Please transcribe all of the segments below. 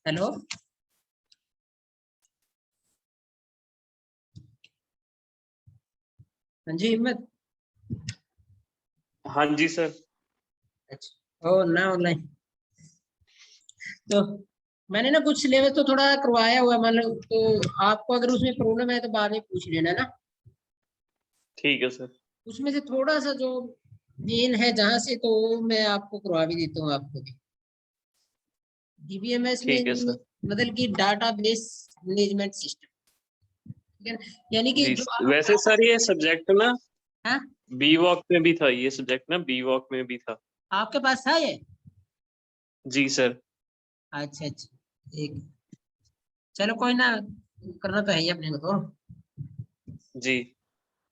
Hello, हाँ जी हिम्मत। हाँ जी सर। अच्छा, ओ ना ऑनलाइन। तो मैंने ना कुछ सिलेबस तो थोड़ा करवाया हुआ है, मतलब तो आपको अगर उसमें प्रॉब्लम है तो बाद में पूछ लेना ना। ठीक है सर। उसमें से थोड़ा सा जो मेन है जहां से, तो मैं आपको करवा भी देता हूँ आपको भी। डीबीएमएस में ठीक है सर। मतलब कि डाटाबेस मैनेजमेंट सिस्टम, ठीक है ना? यानी कि जी जो वैसे सर ये सब्जेक्ट ना हाँ बी वॉक में भी था, ये सब्जेक्ट ना बी वॉक में भी था। आपके पास था ये? जी सर। अच्छा अच्छा, एक चलो कोई ना, करना तो है ही अपने को तो। जी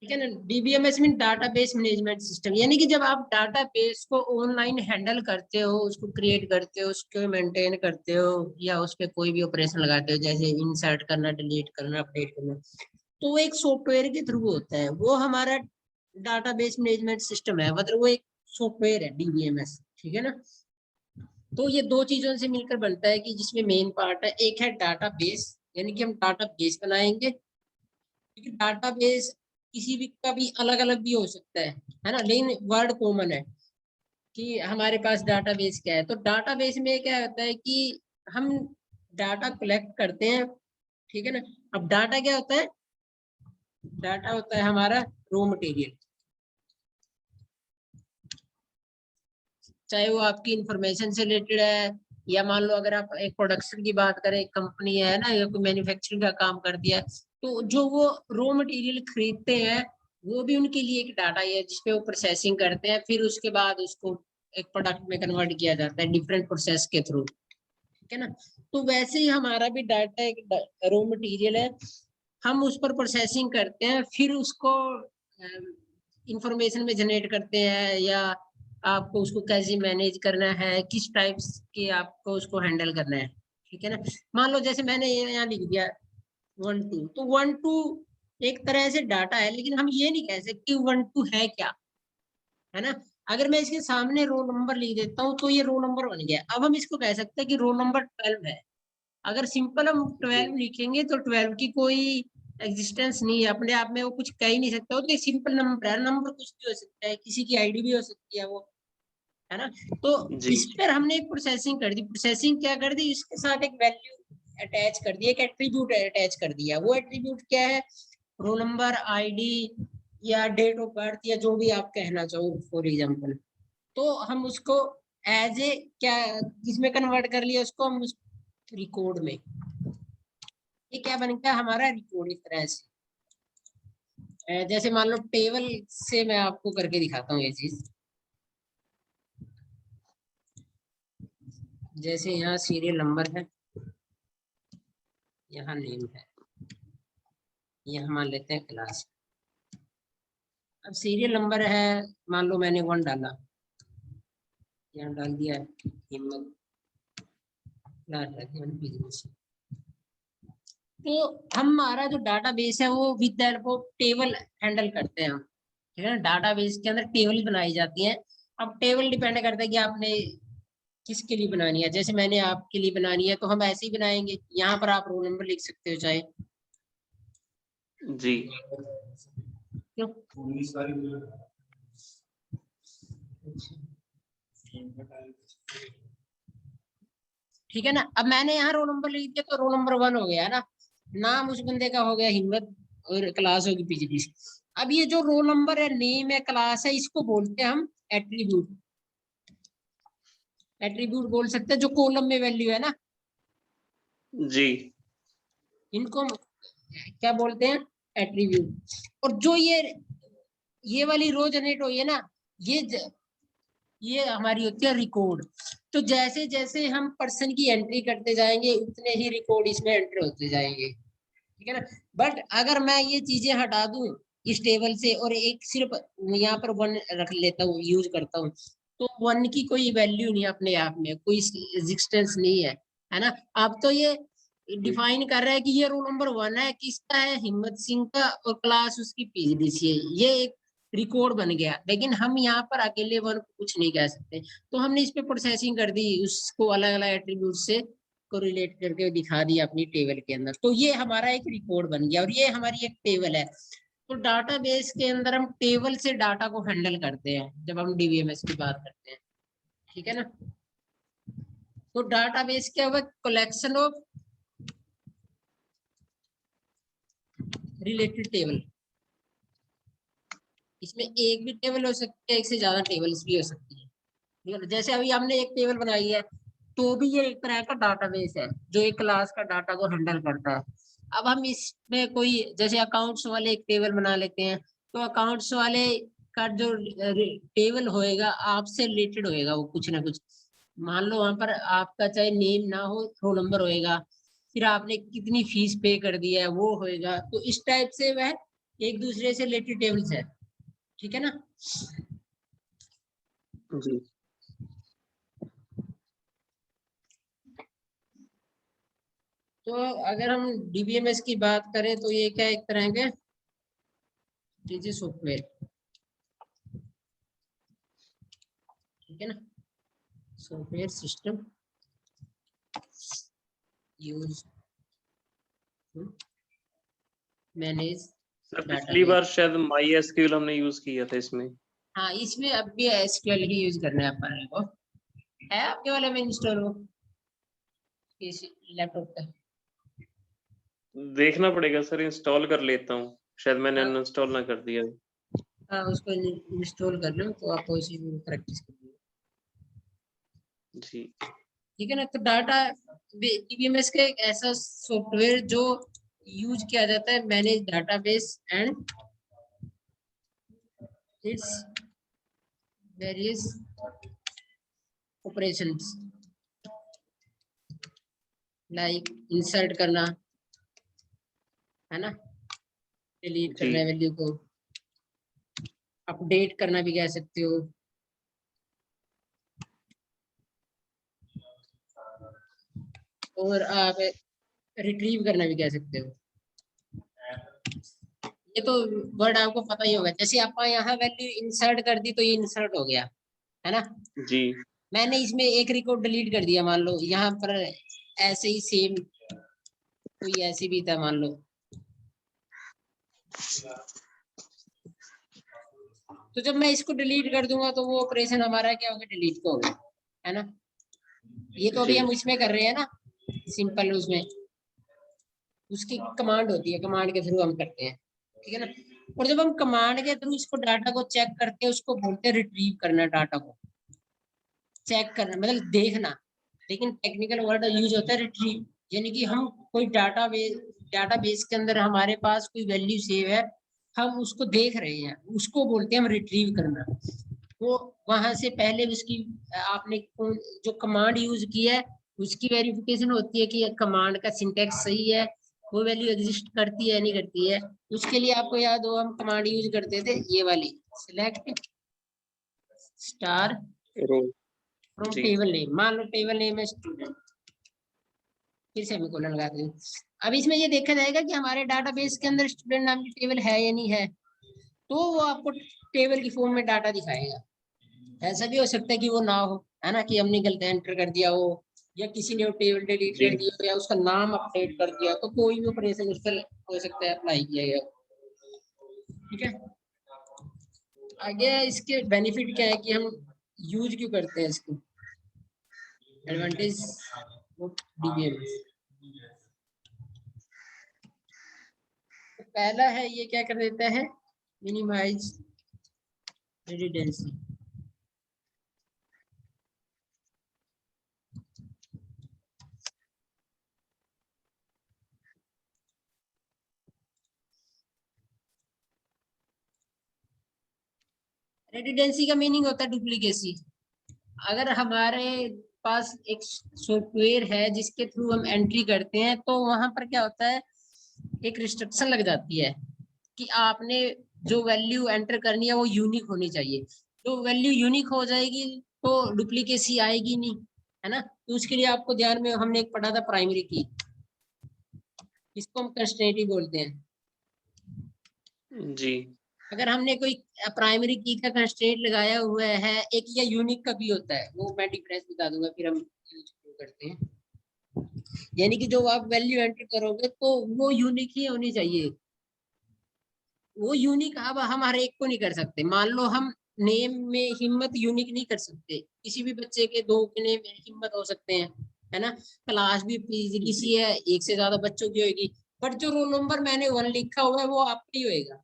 ठीक है ना। DBMS mean database management system, यानी कि जब आप डाटाबेस को ऑनलाइन हैंडल करते हो, उसको क्रिएट करते हो, उसको मेंटेन करते हो, या उस पे कोई भी ऑपरेशन लगाते हो, जैसे इंसर्ट करना, डिलीट करना, अपडेट करना, तो वो एक सॉफ्टवेयर के थ्रू होता है। वो हमारा डाटाबेस मैनेजमेंट सिस्टम है, मतलब वो एक सॉफ्टवेयर है डीबीएमएस, ठीक है ना। तो ये दो चीजों से मिलकर बनता है, कि जिसमें मेन पार्ट है, एक है डाटाबेस, यानी कि हम डाटाबेस बनाएंगे, क्योंकि डाटाबेस किसी भी का भी अलग अलग भी हो सकता है ना, लेकिन वर्ड कॉमन है कि हमारे पास डाटाबेस क्या है। तो डाटाबेस में क्या होता है कि हम डाटा कलेक्ट करते हैं, ठीक है ना। अब डाटा क्या होता है? डाटा होता है हमारा रॉ मटेरियल, चाहे वो आपकी इंफॉर्मेशन से रिलेटेड है, या मान लो अगर आप एक प्रोडक्शन की बात करें, एक कंपनी है ना, या कोई मैन्युफैक्चरिंग का काम करती है, तो जो वो रॉ मटेरियल खरीदते हैं, वो भी उनके लिए एक डाटा है, जिसपे वो प्रोसेसिंग करते हैं, फिर उसके बाद उसको एक प्रोडक्ट में कन्वर्ट किया जाता है डिफरेंट प्रोसेस के थ्रू, ठीक है ना। तो वैसे ही हमारा भी डाटा एक रॉ मटेरियल है, हम उस पर प्रोसेसिंग करते हैं, फिर उसको इंफॉर्मेशन में जनरेट करते हैं, या आपको उसको कैसे मैनेज करना है, किस टाइप्स के आपको उसको हैंडल करना है, ठीक है ना। मान लो जैसे मैंने ये यहाँ लिख दिया 1 2, तो 1 2 एक तरह से डाटा है, लेकिन हम ये नहीं कह सकते 1 2 है क्या, है ना। अगर मैं इसके सामने रोल नंबर लिख देता हूँ तो ये रोल नंबर बन गया। अब हम इसको कह सकते हैं कि रोल नंबर 12 है। अगर सिंपल हम जी 12 लिखेंगे तो 12 की कोई एग्जिस्टेंस नहीं है, अपने आप में वो कुछ कह ही नहीं सकता। वो तो एक सिंपल नंबर है, नंबर कुछ भी हो सकता है, किसी की आईडी भी हो सकती है वो, है ना। तो जी इस पर हमने एक प्रोसेसिंग कर दी। प्रोसेसिंग क्या कर दी? इसके साथ एक वैल्यू अटैच कर दी, एक एट्रीब्यूट अटैच कर दिया। वो एट्रीब्यूट क्या है? रोल नंबर, आईडी, या डेट ऑफ बर्थ, या जो भी आप कहना चाहो फॉर एग्जाम्पल। तो हम उसको एज ए क्या, किसमें कन्वर्ट कर लिया उसको, हम रिकॉर्ड में। ये क्या बन गया हमारा रिकॉर्ड इस तरह से। जैसे मान लो टेबल से मैं आपको करके दिखाता हूँ ये चीज। जैसे यहाँ सीरियल नंबर है, यहाँ नेम है, यहाँ मान लेते हैं क्लास। अब सीरियल नंबर है, मान लो मैंने 1 डाला, यहाँ डाल दिया हिम्मत, क्लास डाल दिया बिजनेस। तो हमारा जो डाटाबेस है वो with the help of table handle करते हैं हम, ठीक है ना। डाटाबेस के अंदर टेबल बनाई जाती है। अब टेबल डिपेंड करता है कि आपने किसके लिए बनानी है। जैसे मैंने आपके लिए बनानी है तो हम ऐसे ही बनाएंगे। यहाँ पर आप रोल नंबर लिख सकते हो चाहे, जी क्यों? ठीक है ना। अब मैंने यहाँ रोल नंबर लिख दिया तो रोल नंबर 1 हो गया ना। नाम उस बंदे का हो गया हिम्मत, और क्लास होगी पीजीडी। अब ये जो रोल नंबर है, नेम है, क्लास है, इसको बोलते हैं हम एट्रीब्यूट। एट्रीब्यूट बोल सकते हैं, जो कॉलम में वैल्यू है ना, जी इनको हम क्या बोलते हैं? एट्रीब्यूट। और जो ये वाली रो जनरेट हुई है ना, ये हमारी होती है रिकॉर्ड। तो जैसे जैसे हम पर्सन की एंट्री करते जाएंगे, उतने ही रिकॉर्ड इसमें एंटर होते जाएंगे, ठीक है ना। बट अगर मैं ये चीजें हटा दूं इस टेबल से, और एक सिर्फ यहाँ पर 1 रख लेता हूँ, यूज करता हूँ, तो 1 की कोई वैल्यू नहीं, अपने आप में कोई एग्जिस्टेंस नहीं है ना। अब तो ये डिफाइन कर रहा है कि ये रोल नंबर 1 है, किसका है? हिम्मत सिंह का, और क्लास उसकी पीजीडीसी है। ये एक रिकॉर्ड बन गया, लेकिन हम यहाँ पर अकेले वन को कुछ नहीं कह सकते, तो हमने इस पे प्रोसेसिंग कर दी, उसको अलग अलग एट्रीब्यूट से को रिलेट करके दिखा दिया अपनी टेबल के अंदर, तो ये हमारा एक रिकॉर्ड बन गया और ये हमारी एक टेबल है। तो डाटाबेस के अंदर हम टेबल से डाटा को हैंडल करते हैं जब हम डीबीएमएस की बात करते हैं, ठीक है ना। तो डाटाबेस क्या हुआ, कलेक्शन ऑफ रिलेटेड टेबल, इसमें एक भी टेबल हो सकती है, एक से ज्यादा टेबल्स भी हो सकती है। जैसे अभी हमने एक टेबल बनाई है, तो भी ये एक तरह का डाटाबेस है जो एक क्लास का डाटा को हैंडल करता है। अब हम इसमें कोई जैसे अकाउंट्स वाले एक टेबल बना लेते हैं, तो अकाउंट्स वाले का जो टेबल होएगा आपसे रिलेटेड होएगा, वो कुछ ना कुछ, मान लो वहां पर आपका चाहे नेम ना हो, रोल नंबर होएगा, फिर आपने कितनी फीस पे कर दी है वो होएगा, तो इस टाइप से वह एक दूसरे से रिलेटेड टेबल्स है, ठीक है ना। जी तो अगर हम डीबीएमएस की बात करें तो ये क्या एक तरह के डीजी सॉफ्टवेयर, ठीक है ना, software system use manage sir, पिछली डाटाबेस। बार शायद MySQL हमने यूज किया था इसमें। हाँ, इसमें अब भी एसक्यूएल ही यूज करना है अपन को, है आपके वाले में इंस्टॉल हो इस लैपटॉप पे। देखना पड़ेगा सर, इंस्टॉल कर लेता हूँ, शायद मैंने हाँ, अनइंस्टॉल ना कर दिया। हाँ उसको इंस्टॉल कर लो तो आप उसी में प्रैक्टिस कर लो, जी ठीक है ना। तो डाटा डीबीएमएस का एक ऐसा सॉफ्टवेयर जो यूज किया जाता है manage database and its various operations, like insert करना, है ना, डिलीट जी करना वैल्यू को, अपडेट करना भी कह सकते हो, और आप रिट्रीव करना भी कह सकते हो। ये तो वर्ड आपको पता ही होगा, जैसे आप यहाँ वैल्यू इंसर्ट कर दी तो ये इंसर्ट हो गया, है ना। जी मैंने इसमें एक रिकॉर्ड डिलीट कर दिया, मान लो यहाँ पर ऐसे ही सेम कोई ऐसे भी था मान लो, तो जब मैं इसको डिलीट कर दूंगा तो वो ऑपरेशन हमारा क्या होगा, डिलीट का होगा, है ना। ये तो अभी जी हम इसमें कर रहे हैं ना, सिंपल, उसमें उसकी कमांड होती है, कमांड के थ्रू हम करते हैं, ठीक है ना। और जब हम कमांड के थ्रू इसको डाटा को चेक करते हैं, उसको बोलते हैं रिट्रीव करना, डाटा को चेक करना मतलब देखना, लेकिन टेक्निकल वर्ड यूज होता है रिट्रीव, यानी कि हम कोई डाटाबेस के अंदर हमारे पास कोई वैल्यू सेव है, हम उसको देख रहे हैं, उसको बोलते हैं हम रिट्रीव करना। वो वहां से पहले उसकी आपने जो कमांड यूज की है उसकी वेरिफिकेशन होती है कि कमांड का सिंटेक्स सही है, वो वैल्यू एग्जिस्ट करती है नहीं करती है। उसके लिए आपको याद हो हम कमांड यूज करते थे ये वाली, select star roll from the table name, मान लो टेबल नेम है स्टूडेंट, फिर सेमीकोलन लगा दें। अब इसमें ये देखा जाएगा कि हमारे डाटाबेस के अंदर स्टूडेंट नाम की टेबल है या नहीं है, तो वो आपको टेबल की फॉर्म में डाटा दिखाएगा। ऐसा भी हो सकता है कि वो ना हो, है ना, कि हमने गलत एंटर कर दिया हो, या किसी ने वो टेबल डिलीट जी कर दिया हो, या उसका नाम अपडेट कर दिया, तो कोई भी ऑपरेशन उस पर हो सकता है अप्लाई किया गया, ठीक है। आगे इसके बेनिफिट क्या है कि हम यूज क्यों करते हैं इसको, एडवांटेज ऑफ डीबीएमएस। तो पहला है ये क्या कर देता है, मिनिमाइज रिडंडेंसी, रिडंडेंसी का मीनिंग होता है डुप्लीकेसी। अगर हमारे पास एक सॉफ्टवेयर है जिसके थ्रू हम एंट्री करते हैं, तो वहां पर क्या होता है, एक रिस्ट्रिक्शन लग जाती है कि आपने जो वैल्यू एंटर करनी है वो यूनिक होनी चाहिए। तो वैल्यू यूनिक हो जाएगी तो डुप्लीकेसी आएगी नहीं, है ना। तो उसके लिए आपको ध्यान में हमने एक पढ़ा था प्राइमरी की, इसको हम कंस्ट्रेंट बोलते हैं। जी अगर हमने कोई प्राइमरी की का कंस्ट्रेंट लगाया हुआ है, एक या यूनिक का भी होता है, वो मैं डिफरेंस बता दूंगा फिर हम यूज करते हैं। यानी कि जो आप वैल्यू एंटर करोगे तो वो यूनिक ही होनी चाहिए। वो यूनिक अब हम हर एक को नहीं कर सकते। मान लो हम नेम में हिम्मत यूनिक नहीं कर सकते, किसी भी बच्चे के 2 के नेम में हिम्मत हो सकते हैं, है ना। क्लास भी किसी है, एक से ज्यादा बच्चों की होगी, बट जो रोल नंबर मैंने 1 लिखा हुआ है वो आपका ही होएगा,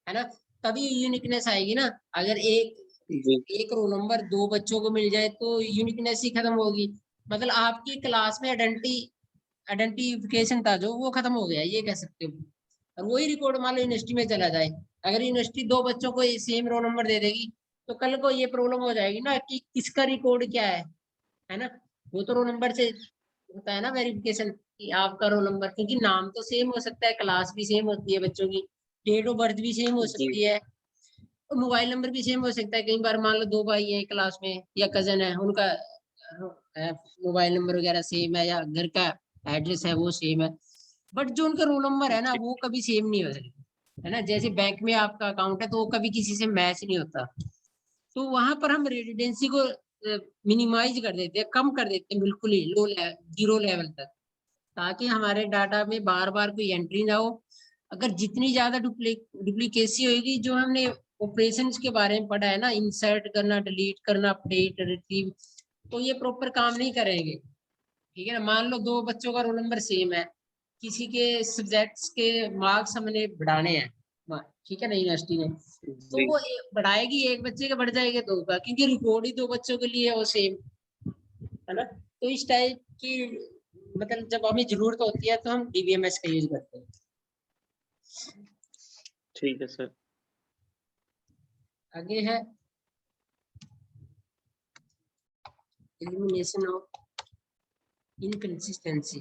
है ना। तभी यूनिकनेस आएगी ना। अगर एक रोल नंबर 2 बच्चों को मिल जाए तो यूनिकनेस ही खत्म होगी। मतलब आपकी क्लास में आइडेंटिफिकेशन था जो, वो खत्म हो गया, ये कह सकते हो। और वही रिकॉर्ड मान लो यूनिवर्सिटी में चला जाए, अगर यूनिवर्सिटी 2 बच्चों को सेम रोल नंबर दे देगी तो कल को ये प्रॉब्लम हो जाएगी ना कि किसका रिकॉर्ड क्या है ना। वो तो रोल नंबर से होता है ना वेरिफिकेशन कि आपका रोल नंबर, क्योंकि नाम तो सेम हो सकता है, क्लास भी सेम होती है बच्चों की, डेट ऑफ बर्थ भी सेम हो जी सकती है, और मोबाइल नंबर भी सेम हो सकता है। कई बार मान लो 2 भाई हैं क्लास में या कजन है, उनका मोबाइल नंबर वगैरह सेम है या घर का एड्रेस है वो सेम है, बट जो उनका रोल नंबर है ना जी वो कभी सेम नहीं हो सकता, है ना। जैसे बैंक में आपका अकाउंट है तो वो कभी किसी से मैच नहीं होता, तो वहां पर हम रेजिडेंसी को मिनिमाइज कर देते हैं, कम कर देते हैं, बिल्कुल ही जीरो लेवल तक, ताकि हमारे डाटा में बार बार कोई एंट्री ना हो। अगर जितनी ज्यादा डुप्लीकेसी होगी, जो हमने ऑपरेशंस के बारे में पढ़ा है ना, इंसर्ट करना, डिलीट करना, अपडेट, रिट्रीव, तो ये प्रॉपर काम नहीं करेंगे। ठीक है ना। मान लो 2 बच्चों का रोल नंबर सेम है, किसी के सब्जेक्ट्स के मार्क्स हमने बढ़ाने हैं, ठीक है ना, यूनिवर्सिटी ने, तो जी वो बढ़ाएगी, एक बच्चे का बढ़ जाएगा 2 का, क्योंकि रिकॉर्ड ही 2 बच्चों के लिए है वो सेम, है ना। तो इस टाइप की, मतलब जब हमें जरूरत होती है तो हम डीबीएमएस का यूज करते हैं। ठीक है सर। आगे है एलिमिनेशन ऑफ इनकंसिस्टेंसी।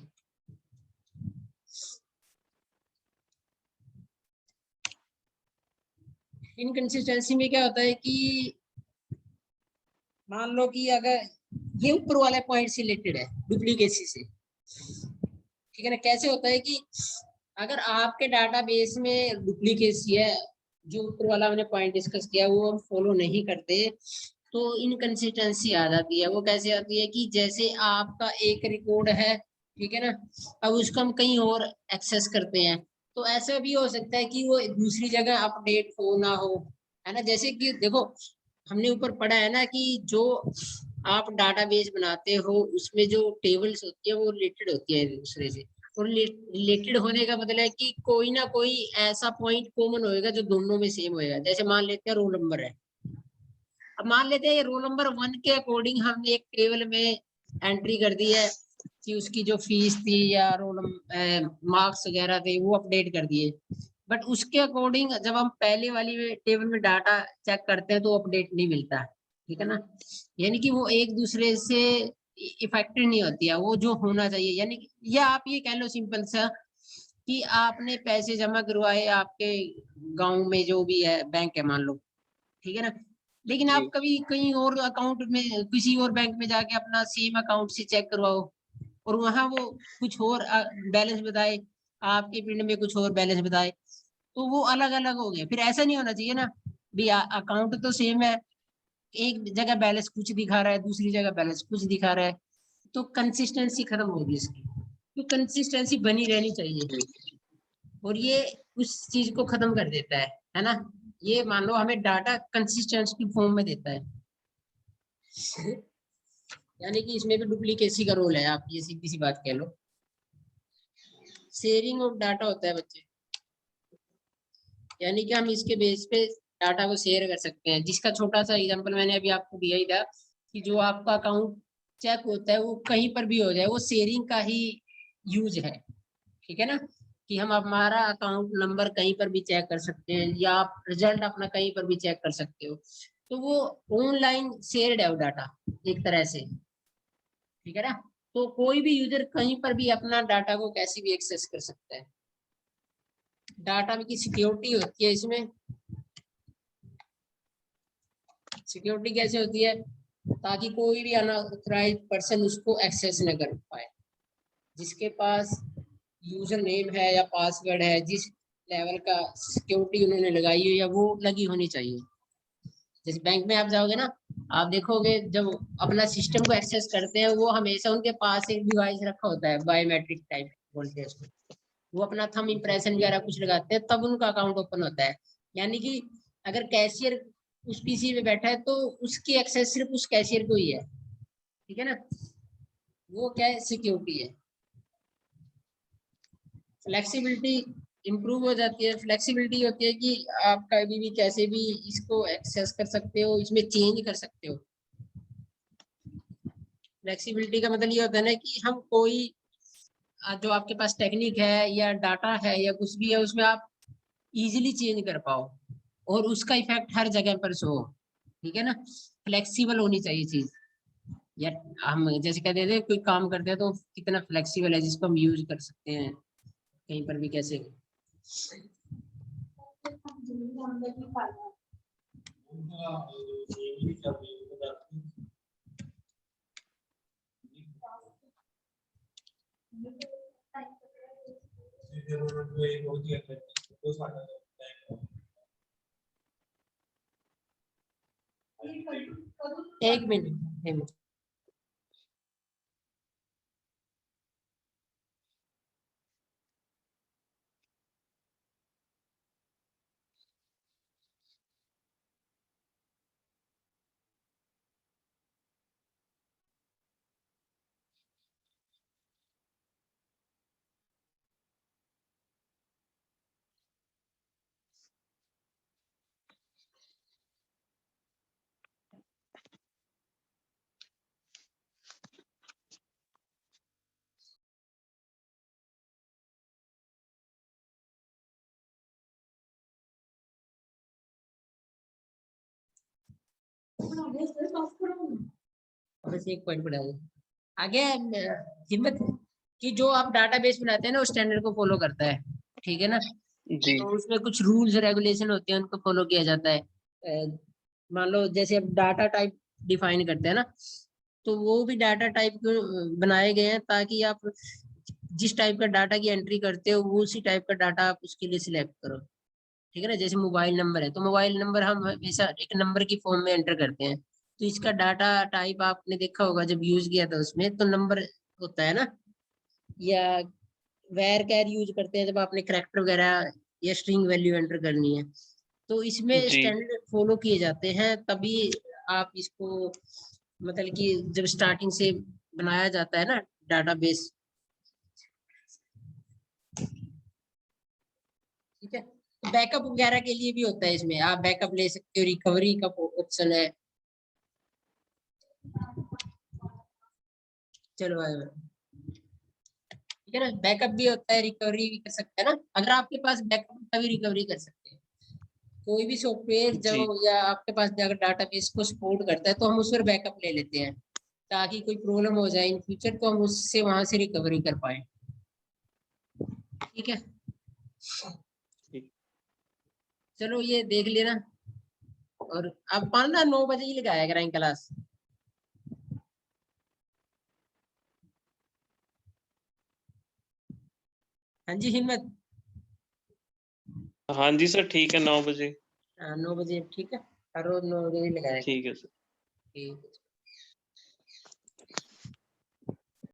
इनकंसिस्टेंसी में क्या होता है कि मान लो कि अगर ये ऊपर वाले पॉइंट से रिलेटेड है डुप्लीकेसी से, ठीक है ना। कैसे होता है कि अगर आपके डाटाबेस में डुप्लीकेसी है, जो ऊपर वाला हमने पॉइंट डिस्कस किया वो हम फॉलो नहीं करते, तो इनकंसिस्टेंसी आ जाती है। वो कैसे आती है कि जैसे आपका एक रिकॉर्ड है, ठीक है ना, अब उसको हम कहीं और एक्सेस करते हैं, तो ऐसा भी हो सकता है कि वो दूसरी जगह अपडेट हो ना हो, है ना। जैसे कि देखो, हमने ऊपर पढ़ा है ना कि जो आप डाटाबेस बनाते हो उसमें जो टेबल्स होती है वो रिलेटेड होती है एक दूसरे से, और रिलेटेड होने का मतलब है कि कोई ना कोई ऐसा पॉइंट कॉमन होएगा जो दोनों में सेम होएगा। जैसे मान लेते हैं रोल नंबर है, अब मान लेते हैं रोल नंबर 1 के अकॉर्डिंग हमने एक टेबल में एंट्री कर दी है कि उसकी जो फीस थी या रोल मार्क्स वगैरह थे वो अपडेट कर दिए, बट उसके अकॉर्डिंग जब हम पहले वाली टेबल में डाटा चेक करते हैं तो अपडेट नहीं मिलता, ठीक है ना। यानी कि वो एक दूसरे से इफेक्टेड नहीं होती है वो जो होना चाहिए। यानी या आप ये कह लो सिंपल सा कि आपने पैसे जमा करवाए आपके गांव में जो भी है बैंक है मान लो, ठीक है ना, लेकिन आप जी कभी कहीं और अकाउंट में किसी और बैंक में जाके अपना सेम अकाउंट से चेक करवाओ और वहां वो कुछ और बैलेंस बताए, आपके पिंड में कुछ और बैलेंस बताए, तो वो अलग अलग हो गए। फिर ऐसा नहीं होना चाहिए ना, भी अकाउंट तो सेम है, एक जगह बैलेंस कुछ दिखा रहा है, दूसरी जगह बैलेंस कुछ दिखा रहा है, तो कंसिस्टेंसी खत्म होगी इसकी। तो कंसिस्टेंसी बनी रहनी चाहिए, जी और ये उस चीज को खत्म कर देता है ना। ये मान लो हमें डाटा कंसिस्टेंसी की फॉर्म में देता है, यानी कि इसमें भी डुप्लीकेसी का रोल है, आप ये सीधी सी बात कह लो। शेयरिंग ऑफ डाटा होता है बच्चे, यानी कि हम इसके बेस पे डाटा को शेयर कर सकते हैं, जिसका छोटा सा एग्जांपल मैंने अभी आपको दिया ही था कि जो आपका अकाउंट चेक होता है वो कहीं पर भी हो जाए, वो शेयरिंग का ही यूज है, ठीक है ना। कि हम हमारा अकाउंट नंबर कहीं पर भी चेक कर सकते हैं या आप रिजल्ट अपना कहीं पर भी चेक कर सकते हो, तो वो ऑनलाइन शेयर्ड है वो डाटा एक तरह से, ठीक है ना। तो कोई भी यूजर कहीं पर भी अपना डाटा को कैसे भी एक्सेस कर सकता है। डाटा की सिक्योरिटी होती है इसमें। सिक्योरिटी कैसे होती है, ताकि कोई भी अनऑथराइज पर्सन उसको एक्सेस न कर पाए। जिसके पास यूजर नेम है या पासवर्ड है, जिस लेवल का सिक्योरिटी उन्होंने लगाई हो या वो लगी होनी चाहिए। जैसे बैंक में आप जाओगे ना, आप देखोगे जब अपना सिस्टम को एक्सेस करते हैं, वो हमेशा उनके पास एक डिवाइस रखा होता है, बायोमेट्रिक टाइप बोलते हैं उसको। वो अपना थंब इम्प्रेशन वगैरह कुछ लगाते हैं, तब उनका अकाउंट ओपन होता है। यानी कि अगर कैशियर उस पीसी पे बैठा है तो उसकी एक्सेस सिर्फ उस कैशियर को ही है, ठीक है ना। वो क्या है, सिक्योरिटी है। फ्लेक्सिबिलिटी इम्प्रूव हो जाती है। फ्लेक्सिबिलिटी होती है कि आप कभी भी कैसे भी इसको एक्सेस कर सकते हो, इसमें चेंज कर सकते हो। फ्लेक्सिबिलिटी का मतलब ये होता है ना कि हम कोई जो आपके पास टेक्निक है या डाटा है या कुछ भी है, उसमें आप इजीली चेंज कर पाओ और उसका इफेक्ट हर जगह पर शो हो, ठीक है ना। फ्लेक्सिबल होनी चाहिए चीज। या हम जैसे कहते थे कोई काम करते हैं तो कितना फ्लेक्सिबल है, जिसको हम यूज कर सकते हैं कहीं पर भी कैसे। एक मिनट। बस एक पॉइंट बढ़ा दो आगे। हिम्मत कि जो आप डाटाबेस बनाते हैं ना, उस स्टैंडर्ड को फॉलो करता है, ठीक है ना। जी तो उसमें कुछ रूल्स रेगुलेशन होते हैं, उनको फॉलो किया जाता है। मान लो जैसे अब डाटा टाइप डिफाइन करते हैं ना, तो वो भी डाटा टाइप बनाए गए हैं ताकि आप जिस टाइप का डाटा की एंट्री करते हो वो उसी टाइप का डाटा आप उसके लिए सिलेक्ट करो, ठीक है ना। जैसे मोबाइल नंबर है तो मोबाइल नंबर हम हमेशा एक नंबर की फॉर्म में एंटर करते हैं, तो इसका डाटा टाइप आपने देखा होगा जब यूज किया था उसमें, तो नंबर होता है ना। या वेर कैर यूज करते हैं जब आपने करेक्टर वगैरह या स्ट्रिंग वैल्यू एंटर करनी है। तो इसमें जी स्टैंडर्ड फॉलो किए जाते हैं, तभी आप इसको मतलब कि जब स्टार्टिंग से बनाया जाता है ना डाटाबेस, ठीक है। बैकअप वगैरह के लिए भी होता है, इसमें आप बैकअप ले सकते हो, रिकवरी का ऑप्शन है। चलो आए, ठीक है ना। बैकअप भी होता है, रिकवरी भी कर सकते हैं ना। अगर आपके पास बैकअप का भी रिकवरी कर सकते हैं कोई भी सॉफ्टवेयर जो, जी या आपके पास अगर डाटाबेस को सपोर्ट करता है तो हम उस पर बैकअप ले लेते हैं, ताकि कोई प्रॉब्लम हो जाए इन फ्यूचर तो हम उससे वहां से रिकवरी कर पाए, ठीक है। ठीक। चलो ये देख लेना, और अब 9 बजे ही लगाया करें क्लास। हाँ जी हिम्मत। हाँ जी सर, ठीक है 9 बजे। 9 बजे ठीक है, हर रोज 9 बजे लगाया करें। ठीक है सर। ठीक है।